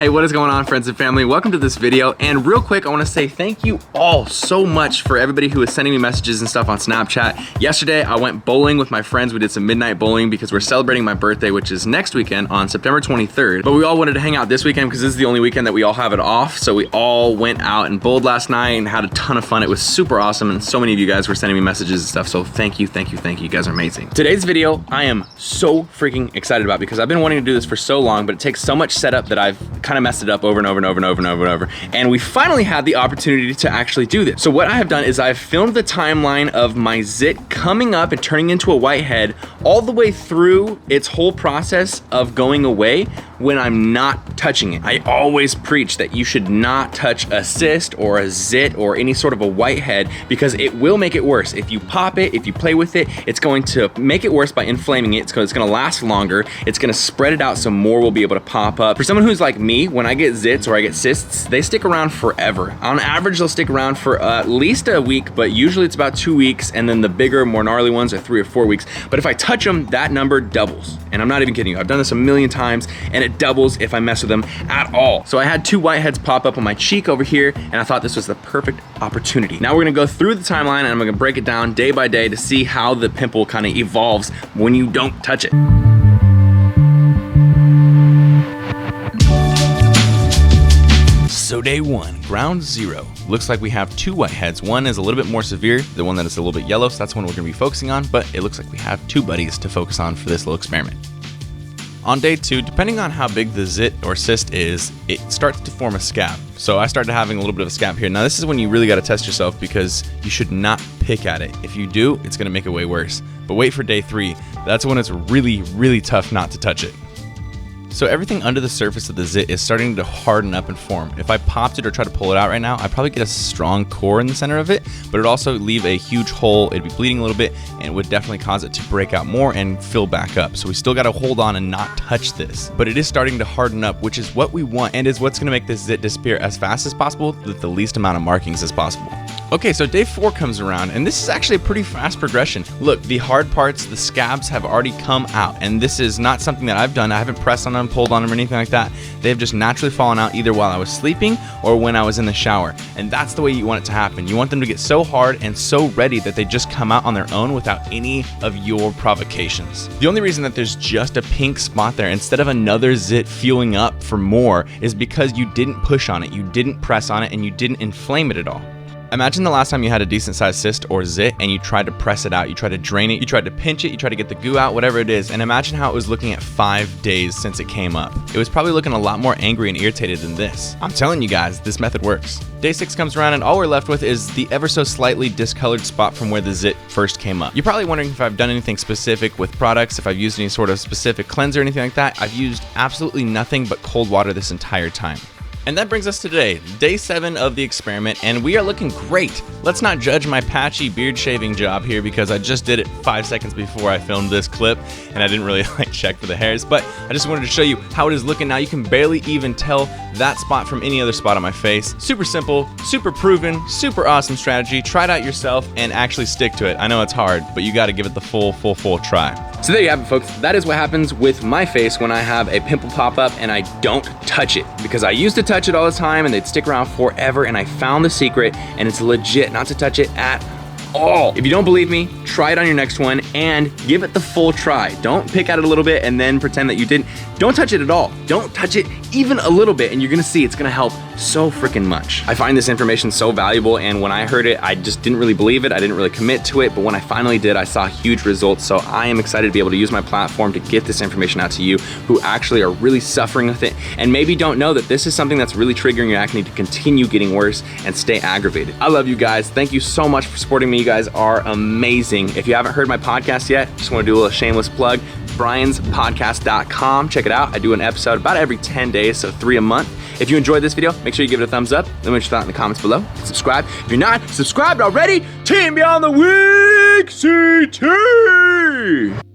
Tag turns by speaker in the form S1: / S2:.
S1: Hey, what is going on, friends and family? Welcome to this video. And real quick, I want to say thank you all so much for everybody who is sending me messages and stuff on Snapchat. Yesterday, I went bowling with my friends. We did some midnight bowling because we're celebrating my birthday, which is next weekend on September 23rd. But we all wanted to hang out this weekend because this is the only weekend that we all have it off. So we all went out and bowled last night and had a ton of fun. It was super awesome. And so many of you guys were sending me messages and stuff. So thank you, thank you, thank you. You guys are amazing. Today's video, I am so freaking excited about because I've been wanting to do this for so long, but it takes so much setup that I've kind of messed it up over and over and over and over and over and over. And we finally had the opportunity to actually do this. So what I have done is I've filmed the timeline of my zit coming up and turning into a whitehead all the way through its whole process of going away when I'm not touching it. I always preach that you should not touch a cyst or a zit or any sort of a whitehead because it will make it worse. If you pop it, if you play with it, it's going to make it worse by inflaming it. It's going to last longer. It's going to spread it out so more will be able to pop up. For someone who's like me, when I get zits or I get cysts, they stick around forever. On average, they'll stick around for at least a week, but usually it's about 2 weeks, and then the bigger, more gnarly ones are 3 or 4 weeks. But if I touch them, that number doubles. And I'm not even kidding you. I've done this a million times, and it doubles if I mess with them at all. So I had 2 whiteheads pop up on my cheek over here, and I thought this was the perfect opportunity. Now we're gonna go through the timeline, and I'm gonna break it down day by day to see how the pimple kind of evolves when you don't touch it. So day 1, ground 0. Looks like we have 2 whiteheads. One is a little bit more severe, the one that is a little bit yellow, so that's one we're gonna be focusing on, but it looks like we have 2 buddies to focus on for this little experiment. On day 2, depending on how big the zit or cyst is, it starts to form a scab. So I started having a little bit of a scab here. Now this is when you really gotta test yourself because you should not pick at it. If you do, it's gonna make it way worse. But wait for day 3. That's when it's really, really tough not to touch it. So everything under the surface of the zit is starting to harden up and form. If I popped it or tried to pull it out right now, I'd probably get a strong core in the center of it, but it'd also leave a huge hole. It'd be bleeding a little bit and it would definitely cause it to break out more and fill back up. So we still got to hold on and not touch this, but it is starting to harden up, which is what we want and is what's going to make this zit disappear as fast as possible with the least amount of markings as possible. Okay, so day 4 comes around, and this is actually a pretty fast progression. Look, the hard parts, the scabs have already come out, and this is not something that I've done. I haven't pressed on them, pulled on them, or anything like that. They've just naturally fallen out either while I was sleeping or when I was in the shower, and that's the way you want it to happen. You want them to get so hard and so ready that they just come out on their own without any of your provocations. The only reason that there's just a pink spot there instead of another zit fueling up for more is because you didn't push on it, you didn't press on it, and you didn't inflame it at all. Imagine the last time you had a decent sized cyst or zit and you tried to press it out, you tried to drain it, you tried to pinch it, you tried to get the goo out, whatever it is, and imagine how it was looking at 5 days since it came up. It was probably looking a lot more angry and irritated than this. I'm telling you guys, this method works. Day 6 comes around and all we're left with is the ever so slightly discolored spot from where the zit first came up. You're probably wondering if I've done anything specific with products, if I've used any sort of specific cleanser or anything like that. I've used absolutely nothing but cold water this entire time. And that brings us to today, day 7 of the experiment, and we are looking great. Let's not judge my patchy beard shaving job here because I just did it 5 seconds before I filmed this clip, and I didn't really check for the hairs, but I just wanted to show you how it is looking now. You can barely even tell that spot from any other spot on my face. Super simple, super proven, super awesome strategy. Try it out yourself and actually stick to it. I know it's hard, but you gotta give it the full try. So there you have it, folks. That is what happens with my face when I have a pimple pop up and I don't touch it, because I used to touch it all the time and they'd stick around forever, and I found the secret, and it's legit not to touch it at all. If you don't believe me, try it on your next one and give it the full try. Don't pick at it a little bit and then pretend that you didn't. Don't touch it at all. Don't touch it even a little bit, and you're gonna see it's gonna help so freaking much. I find this information so valuable, and when I heard it, I just didn't really believe it. I didn't really commit to it, but when I finally did, I saw huge results. So I am excited to be able to use my platform to get this information out to you who actually are really suffering with it and maybe don't know that this is something that's really triggering your acne to continue getting worse and stay aggravated. I love you guys. Thank you so much for supporting me. You guys are amazing. If you haven't heard my podcast yet, just want to do a little shameless plug. brianspodcast.com. Check it out. I do an episode about every 10 days, so 3 a month. If you enjoyed this video, make sure you give it a thumbs up. Let me know what you thought in the comments below. Subscribe. If you're not subscribed already, Team Beyond the Week CT!